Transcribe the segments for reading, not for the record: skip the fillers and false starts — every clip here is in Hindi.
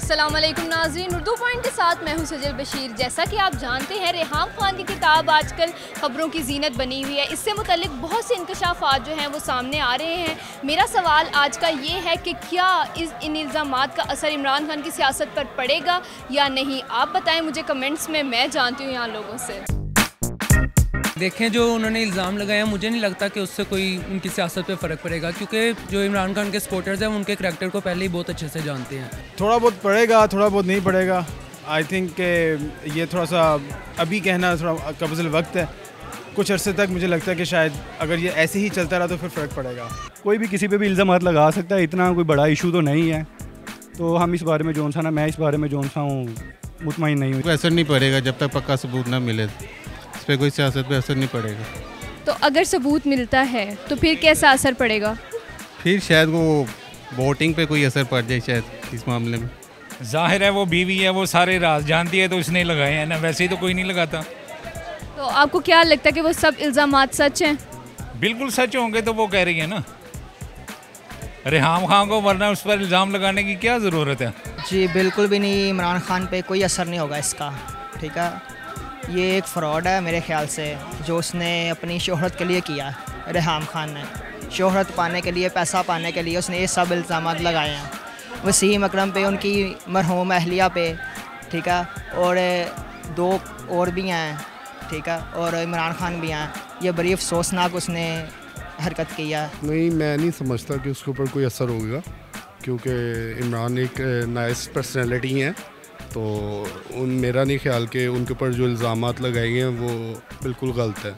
अस्सलाम वालेकुम नाज़रीन, उर्दू पॉइंट के साथ मैं हूं सजल बशीर। जैसा कि आप जानते हैं, रेहाम खान की किताब आजकल खबरों की जीनत बनी हुई है। इससे मुतल्लिक बहुत से इंकशाफात जो हैं वो सामने आ रहे हैं। मेरा सवाल आज का ये है कि क्या इन इल्ज़ामात का असर इमरान खान की सियासत पर पड़ेगा या नहीं। आप बताएं मुझे कमेंट्स में, मैं जानती हूँ यहाँ लोगों से। देखें, जो उन्होंने इल्ज़ाम लगाया, मुझे नहीं लगता कि उससे कोई उनकी सियासत पे फ़र्क पड़ेगा, क्योंकि जो इमरान खान के सपोर्टर्स हैं उनके करैक्टर को पहले ही बहुत अच्छे से जानते हैं। थोड़ा बहुत पड़ेगा, थोड़ा बहुत नहीं पड़ेगा। आई थिंक ये थोड़ा सा अभी कहना थोड़ा कब्ज़ल वक्त है। कुछ अरसे तक मुझे लगता है कि शायद अगर ये ऐसे ही चलता रहा तो फिर फ़र्क पड़ेगा। कोई भी किसी पे भी इल्ज़ामात लगा सकता है, इतना कोई बड़ा इशू तो नहीं है। तो हम इस बारे में जोन सा ना, मैं इस बारे में जोन सा हूँ मुतमईन नहीं हूँ। कोई असर नहीं पड़ेगा जब तक पक्का सबूत ना मिले, इस पर कोई सियासत पे असर नहीं पड़ेगा। तो अगर सबूत मिलता है तो फिर कैसा असर पड़ेगा? फिर शायद वो वोटिंग पे कोई असर पड़ जाए शायद इस मामले में। जाहिर है वो बीवी है, वो सारे राज जानती है तो उसने लगाए हैं ना, वैसे ही तो कोई नहीं लगाता। तो आपको क्या लगता है कि वो सब इल्ज़ामात सच हैं? बिल्कुल सच होंगे तो वो कह रही है ना रेहाम खान को, वरना उस पर इल्ज़ाम लगाने की क्या ज़रूरत है। जी बिल्कुल भी नहीं, इमरान खान पे कोई असर नहीं होगा इसका। ठीक है, ये एक फ्रॉड है मेरे ख्याल से, जो उसने अपनी शोहरत के लिए किया। रेहाम खान ने शोहरत पाने के लिए, पैसा पाने के लिए उसने ये सब इल्ज़ामात लगाए हैं। वसीम अकरम पे, उनकी मरहूम अहलिया पे, ठीक है, और दो और भी हैं, ठीक है, और इमरान खान भी हैं। ये बड़ी अफसोसनाक उसने हरकत की है। नहीं, मैं नहीं समझता कि उसके ऊपर कोई असर होगा, क्योंकि इमरान एक नाइस पर्सनैलिटी हैं। तो मेरा नहीं ख्याल कि उनके ऊपर जो इल्ज़ामात लगाए हैं वो बिल्कुल गलत है।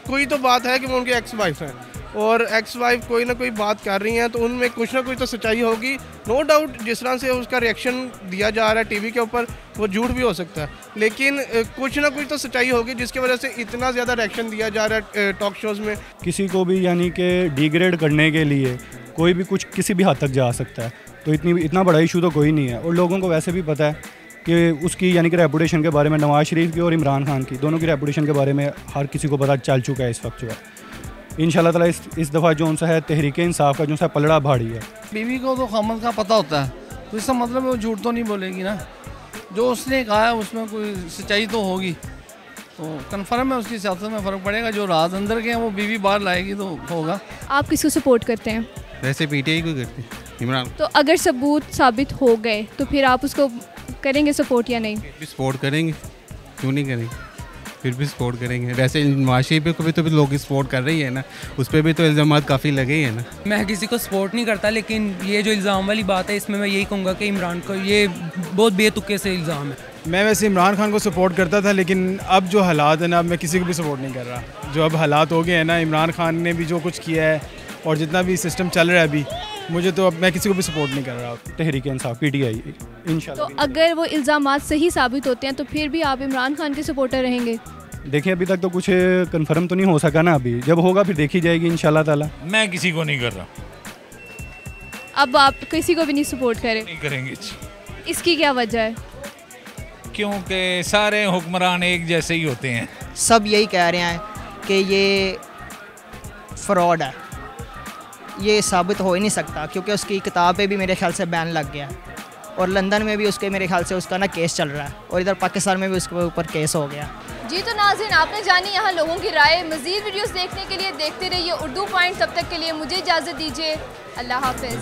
कोई तो बात है कि वो उनके एक्स वाइफ हैं, और एक्स वाइफ कोई ना कोई बात कर रही हैं, तो उनमें कुछ ना कुछ तो सच्चाई होगी। नो डाउट जिस तरह से उसका रिएक्शन दिया जा रहा है टीवी के ऊपर, वो झूठ भी हो सकता है, लेकिन कुछ ना कुछ तो सच्चाई होगी जिसकी वजह से इतना ज़्यादा रिएक्शन दिया जा रहा है टॉक शोज़ में। किसी को भी यानी कि डिग्रेड करने के लिए कोई भी कुछ किसी भी हद तक जा सकता है। तो इतना बड़ा इशू तो कोई नहीं है। और लोगों को वैसे भी पता है कि उसकी यानी कि रेपुटेशन के बारे में, नवाज़ शरीफ की और इमरान खान की, दोनों की रेपुटेशन के बारे में हर किसी को पता चल चुका है इस वक्त जो है। इंशाल्लाह ताला इस दफ़ा जो सा है तहरीक इंसाफ का जो सा पलड़ा भारी है। बीवी को तो खामद का पता होता है, तो इसका मतलब वो झूठ तो नहीं बोलेगी ना। जो उसने कहा है उसमें कोई सच्चाई तो होगी, तो कन्फर्म है उसकी सियासत में फ़र्क पड़ेगा। जो राज अंदर के हैं वो बीवी बाहर लाएगी तो होगा। आप किसको सपोर्ट करते हैं? वैसे पीटीआई को करती इमरान। तो अगर सबूत साबित हो गए तो फिर आप उसको करेंगे सपोर्ट या नहीं? फिर भी सपोर्ट करेंगे, क्यों नहीं करेंगे, फिर भी सपोर्ट करेंगे। वैसे नवाज शरीफ पे को भी तो लोग सपोर्ट कर रही है ना, उस पर भी तो इल्ज़ामात काफ़ी लगे ही है ना। मैं किसी को सपोर्ट नहीं करता, लेकिन ये जो इल्ज़ाम वाली बात है, इसमें मैं यही कहूँगा कि इमरान को ये बहुत बेतुके से इल्ज़ाम है। मैं वैसे इमरान खान को सपोर्ट करता था, लेकिन अब जो हालात है ना, अब मैं किसी को भी सपोर्ट नहीं कर रहा। जो अब हालात हो गए हैं ना, इमरान खान ने भी जो कुछ किया है और जितना भी सिस्टम चल रहा है अभी, मुझे तो अब मैं किसी को भी सपोर्ट नहीं कर रहा। तहरीक इंसाफ पीटीआई इंशाल्लाह। तो अगर वो इल्ज़ामात सही साबित होते हैं तो फिर भी आप इमरान खान के सपोर्टर रहेंगे? देखिए, अभी तक तो कुछ कंफर्म तो नहीं हो सका ना, अभी जब होगा फिर देखी जाएगी इंशाल्लाह ताला। मैं किसी को नहीं कर रहा। अब आप किसी को भी नहीं सपोर्ट करें? नहीं करेंगे। इसकी क्या वजह है? क्योंकि सारे हुक्मरान एक जैसे ही होते हैं। सब यही कह रहे हैं कि ये फ्रॉड है। ये साबित हो ही नहीं सकता, क्योंकि उसकी किताब पे भी मेरे ख्याल से बैन लग गया, और लंदन में भी उसके मेरे ख्याल से उसका ना केस चल रहा है, और इधर पाकिस्तान में भी उसके ऊपर केस हो गया। जी तो नाज़रीन, आपने जानी यहाँ लोगों की राय। मज़ीद वीडियोस देखने के लिए देखते रहिए उर्दू पॉइंट। तब तक के लिए मुझे इजाज़त दीजिए। अल्लाह हाफ़िज़।